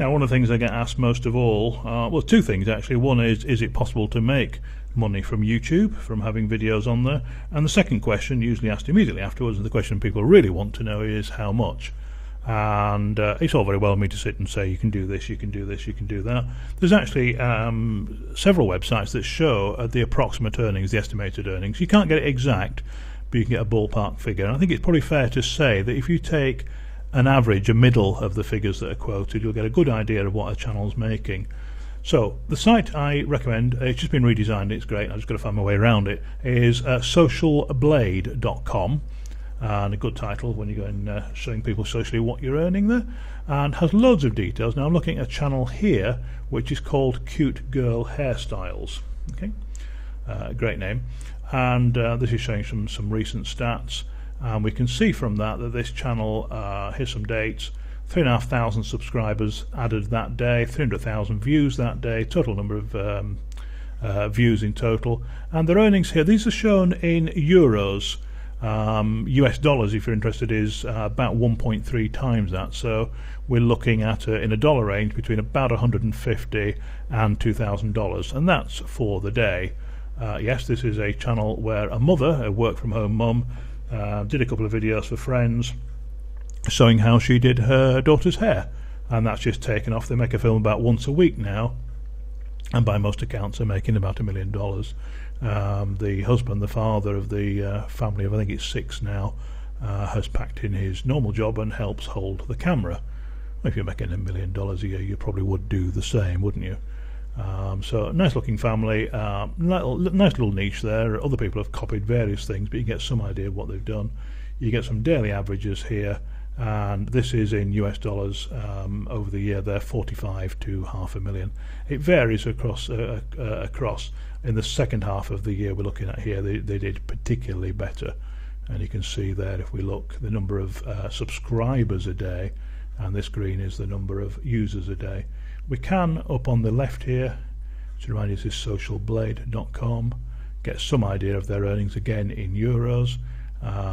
Now, one of the things I get asked most of all, well, two things actually. One is it possible to make money from YouTube, from having videos on there? And the second question, usually asked immediately afterwards, and the question people really want to know is how much? And it's all very well for me to sit and say you can do this, you can do this, you can do that. There's actually several websites that show the approximate earnings, the estimated earnings. You can't get it exact, but you can get a ballpark figure. And I think it's probably fair to say that if you take an average, a middle of the figures that are quoted, you'll get a good idea of what a channel's making. So the site I recommend, it's just been redesigned, it's great, I've just got to find my way around it, is socialblade.com. And a good title when you go in showing people socially what you're earning there, and has loads of details. Now I'm looking at a channel here which is called Cute Girl Hairstyles. Okay, great name. And this is showing some recent stats. And we can see from that this channel, here's some dates, 3,500 subscribers added that day, 300,000 views that day, total number of views in total. And their earnings here, these are shown in euros. US dollars, if you're interested, is about 1.3 times that. So we're looking at, in a dollar range, between about $150 and $2,000. And that's for the day. Yes, this is a channel where a mother, a work-from-home mum, did a couple of videos for friends showing how she did her daughter's hair, and that's just taken off. They make a film about once a week now, and by most accounts are making about $1 million. The husband, the father of the family of I think it's 6 now, has packed in his normal job and helps hold the camera. If you're making $1 million a year, you probably would do the same, wouldn't you? So nice looking family, nice little niche there. Other people have copied various things, but you get some idea of what they've done. You get some daily averages here, and this is in US dollars over the year. They're 45 to half a million. It varies across. In the second half of the year we're looking at here, they did particularly better, and you can see there, if we look, the number of subscribers a day, and this green is the number of users a day. We can, up on the left here, to remind you, this is socialblade.com, get some idea of their earnings again in euros.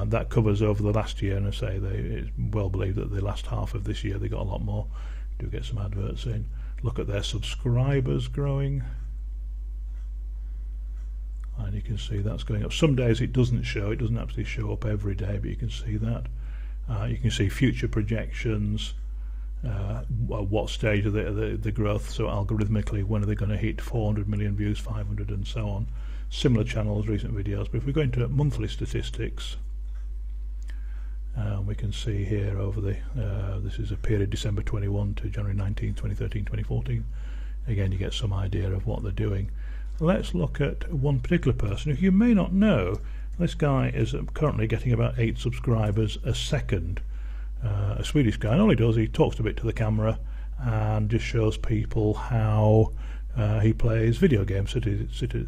That covers over the last year, and I say it's well believed that the last half of this year they got a lot more. Do get some adverts in. Look at their subscribers growing, and you can see that's going up. Some days it doesn't show, it doesn't actually show up every day, but you can see that. You can see future projections, what stage of the growth, so algorithmically when are they going to hit 400 million views, 500 and so on. Similar channels, recent videos. But if we go into monthly statistics, we can see here over the this is a period December 21 to January 19, 2013, 2014. Again, you get some idea of what they're doing. Let's look at one particular person who you may not know. This guy is currently getting about 8 subscribers a second. A Swedish guy, and all he does, he talks a bit to the camera and just shows people how he plays video games.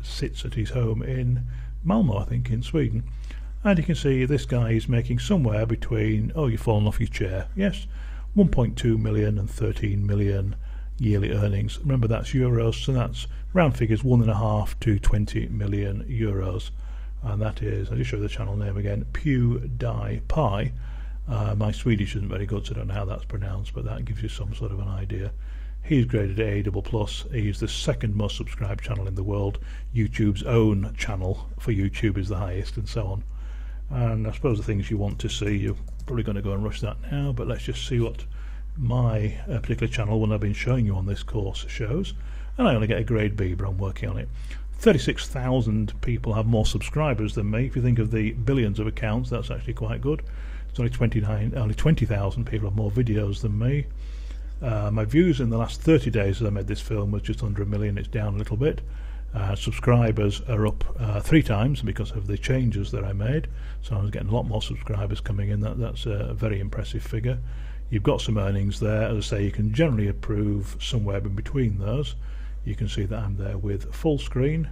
Sits at his home in Malmo, I think, in Sweden. And you can see this guy is making somewhere between, oh, you've fallen off your chair, yes, 1.2 million and 13 million yearly earnings. Remember, that's euros, so that's round figures 1.5 to 20 million euros. And that is, I'll just show you the channel name again, PewDiePie. My Swedish isn't very good, so I don't know how that's pronounced, but that gives you some sort of an idea. He's graded A++. He's the second most subscribed channel in the world. YouTube's own channel for YouTube is the highest, and so on. And I suppose the things you want to see, you're probably going to go and rush that now, but let's just see what my particular channel, one I've been showing you on this course, shows. And I only get a grade B, but I'm working on it. 36,000 people have more subscribers than me. If you think of the billions of accounts, that's actually quite good. It's only 20,000 people have more videos than me. My views in the last 30 days as I made this film was just under 1 million. It's down a little bit. Subscribers are up 3 times because of the changes that I made, so I was getting a lot more subscribers coming in. That's a very impressive figure. You've got some earnings there. As I say, you can generally approve somewhere in between those. You can see that I'm there with full screen,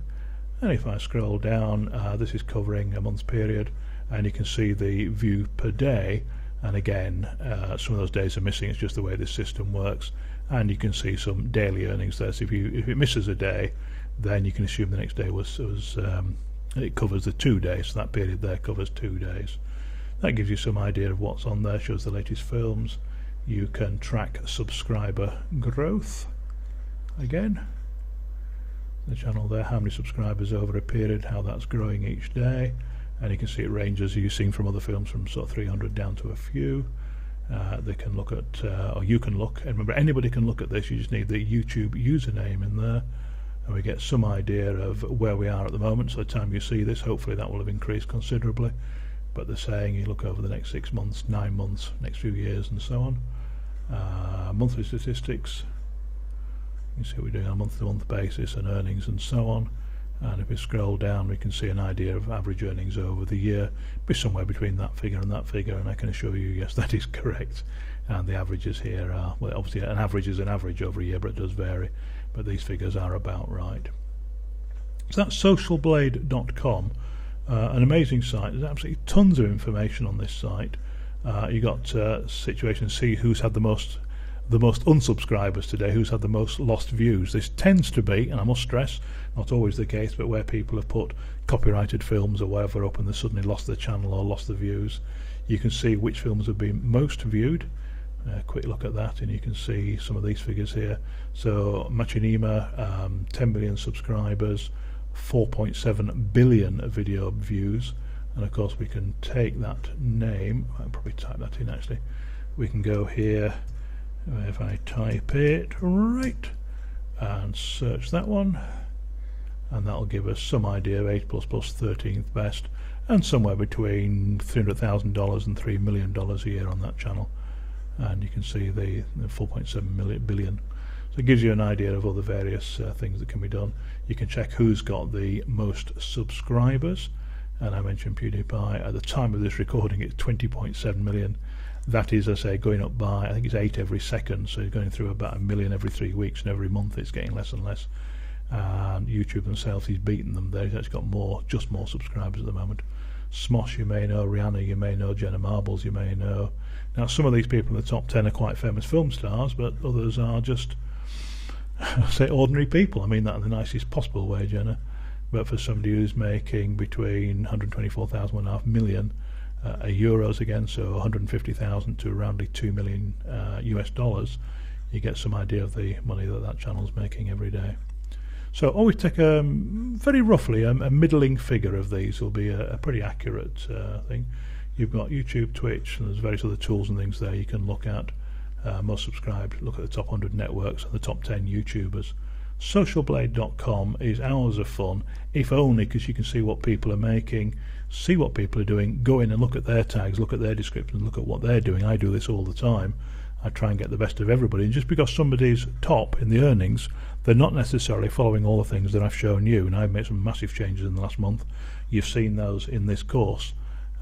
and if I scroll down, this is covering a month's period, and you can see the view per day. And again, some of those days are missing. It's just the way this system works. And you can see some daily earnings there. So if it misses a day, then you can assume the next day it covers the 2 days. So that period there covers 2 days. That gives you some idea of what's on there. Shows the latest films. You can track subscriber growth. Again, the channel there, how many subscribers over a period, how that's growing each day, and you can see it ranges, you've seen from other films, from sort of 300 down to a few. They can look at, or you can look, and remember, anybody can look at this. You just need the YouTube username in there, and we get some idea of where we are at the moment. So by the time you see this, hopefully that will have increased considerably, but they're saying you look over the next 6 months, 9 months, next few years, and so on. Monthly statistics, you see what we're doing on a month-to-month basis, and earnings and so on. And if we scroll down, we can see an idea of average earnings over the year. Be somewhere between that figure, and I can assure you, yes, that is correct. And the averages here are, well, obviously an average is an average over a year, but it does vary. But these figures are about right. So that's socialblade.com, an amazing site. There's absolutely tons of information on this site. You got situations, see who's had the most unsubscribers today, who's had the most lost views. This tends to be, and I must stress, not always the case, but where people have put copyrighted films or whatever up and they suddenly lost their channel or lost the views. You can see which films have been most viewed. Quick look at that, and you can see some of these figures here. So Machinima, 10 million subscribers, 4.7 billion video views, and of course we can take that name, I'll probably type that in actually. We can go here, if I type it right and search that one, and that'll give us some idea of 8++ 13th best, and somewhere between $300,000 and $3 million a year on that channel. And you can see the 4.7 billion. So it gives you an idea of all the various things that can be done. You can check who's got the most subscribers, and I mentioned PewDiePie. At the time of this recording, it's 20.7 million. That is, I say, going up by, I think it's 8 every second, so you're going through about 1 million every 3 weeks, and every month it's getting less and less. And YouTube themselves, he's beaten them there. He's actually got more subscribers at the moment. Smosh, you may know. Rihanna, you may know. Jenna Marbles, you may know. Now, some of these people in the top 10 are quite famous film stars, but others are just, say, ordinary people. I mean that in the nicest possible way, Jenna. But for somebody who's making between 124,000 and 1.5 million euros again, so 150,000 to around 2 million US dollars, you get some idea of the money that channel's making every day. So always take very roughly a middling figure of these will be a pretty accurate thing. You've got YouTube, Twitch, and there's various other tools and things there you can look at. Most subscribed, look at the top 100 networks and the top 10 YouTubers. Socialblade.com is hours of fun, if only because you can see what people are making, see what people are doing, go in and look at their tags, look at their descriptions, look at what they're doing. I do this all the time. I try and get the best of everybody, and just because somebody's top in the earnings, they're not necessarily following all the things that I've shown you, and I've made some massive changes in the last month. You've seen those in this course,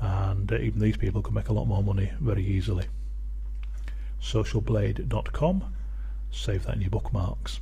and even these people can make a lot more money very easily. Socialblade.com, save that in your bookmarks.